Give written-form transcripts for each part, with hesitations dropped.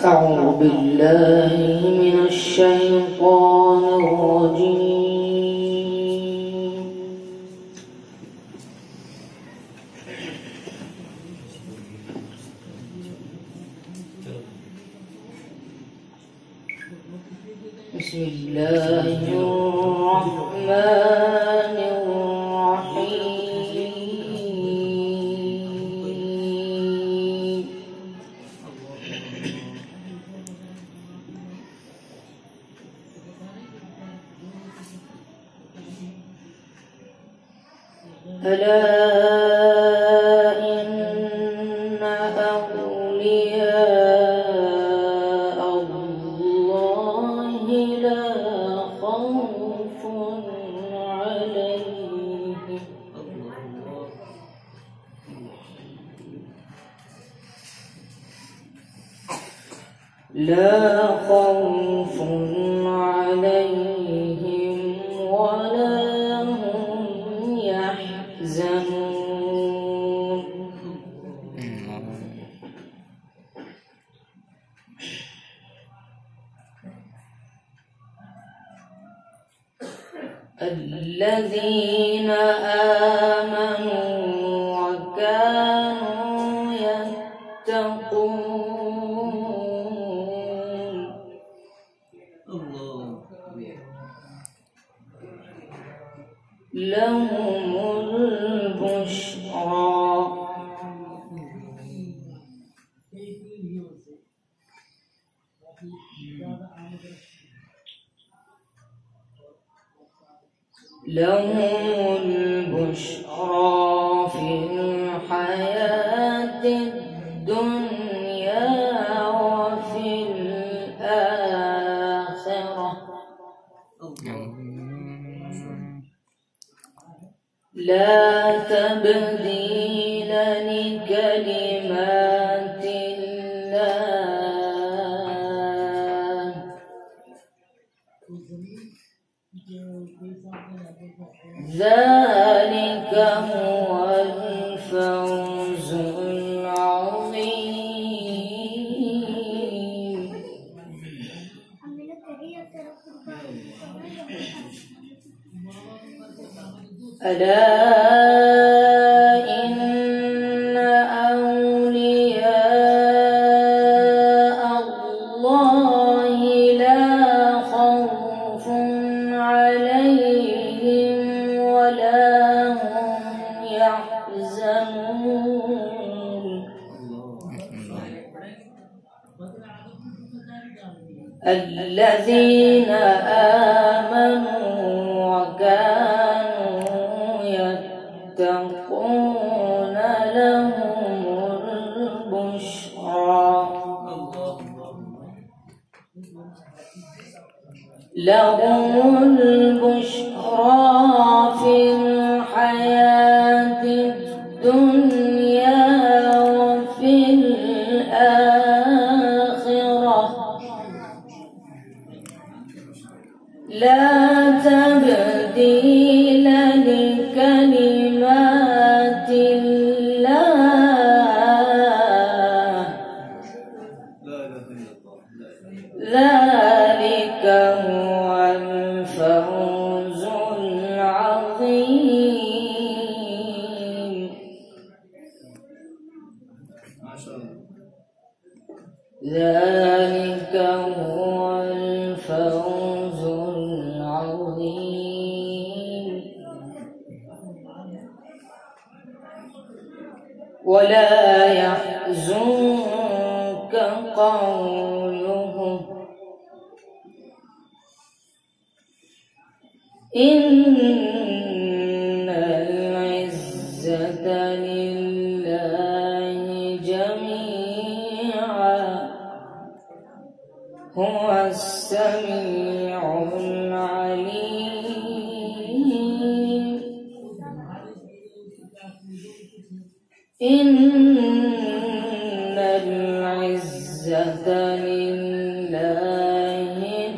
أعوذ بالله من الشيطان الرجيم. بسم الله الرحمن الرحيم. ألا إن أولياء الله لا خوف عليهم ولا هم يحزنون. الذين آمنوا وكانوا يتقون لهم البشرى في الحياة الدنيا وفي الآخرة لا تبديل لكلمات الله ذلك هو الفوز العظيم. ألا إن أولياء الله لا خوف عليهم ولا هم يحزنون. الذين آمنوا وكانوا يتقون لهم البشرى في الحياة الدنيا وفي الآخرة لا تبديل لكلمات الله ذلك هو الفوز العظيم. ذلك هو الفوز العظيم. ولا يحزنك قولهم إن العزة لله جميعا هو السميع العليم. إن العزة لله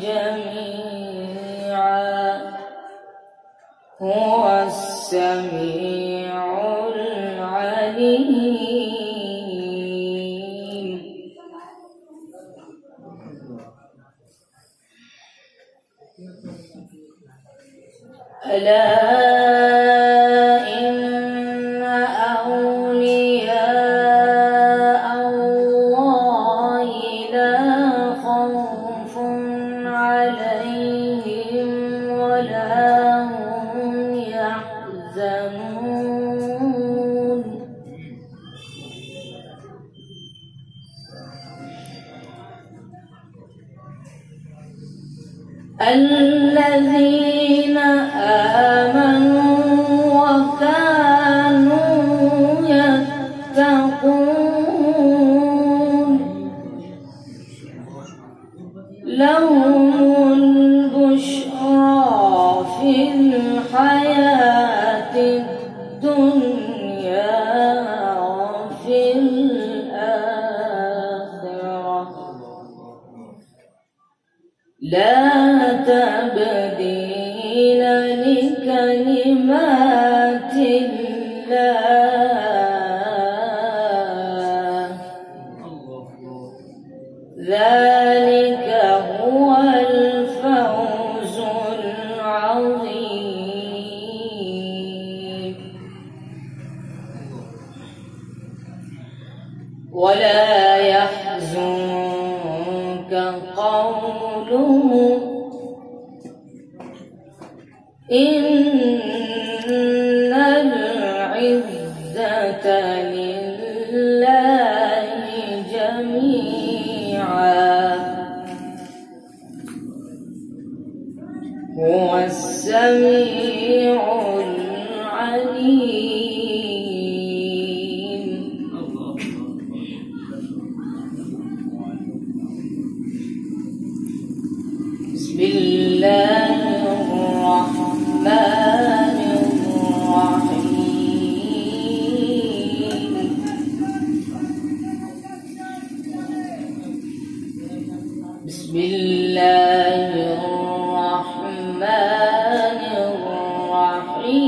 جميعا هو السميع العليم. ألا إن أولياء الله لا خوف عليهم ولا هم يحزنون. الذين آمنوا وكانوا يتقون لهم البشرى في الحياة الدنيا وفي الآخرة لا تبديل لكلمات الله ذلك هو الفوز العظيم. ولا يحزنك قولهم إن العزة لله جميعا هو السميع العليم. بسم الله الرحمن الرحيم. بسم الله الرحمن الرحيم.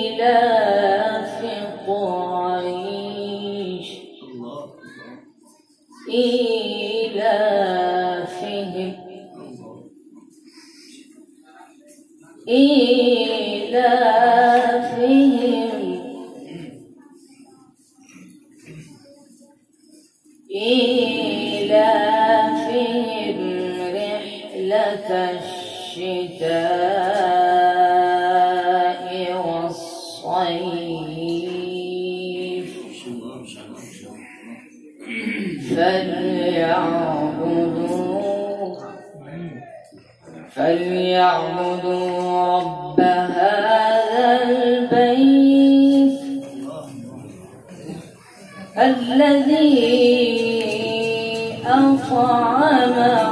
لإيلاف قريش إيلافهم رحلة الشتاء والصيف فليعبدوا رب هذا البيت الذي أطعمهم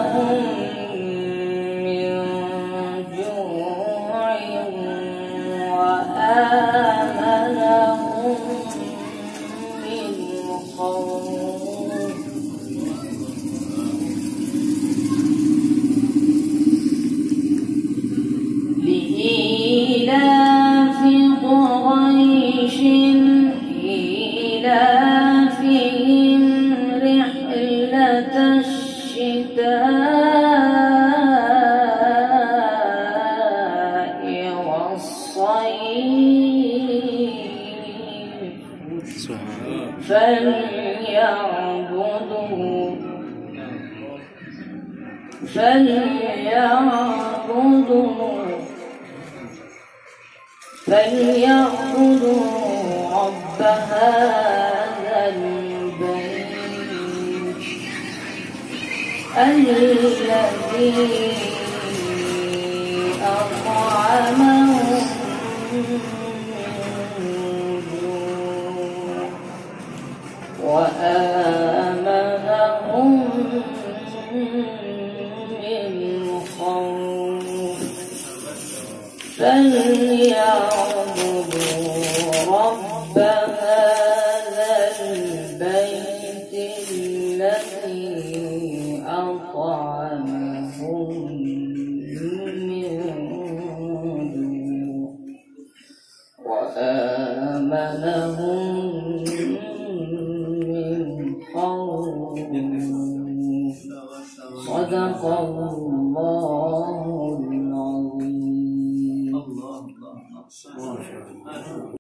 من جوع وآمنهم من خوف. لإيلاف قريش إيلافهم رحلة الشتاء والصيف فليعبدوا رب هذا البيت الذي أطعمهم من جوع وآمنهم من خوف. فليعبدوا رب هذا البيت الذي أطعمهم من وآمنهم من خوف. صدق الله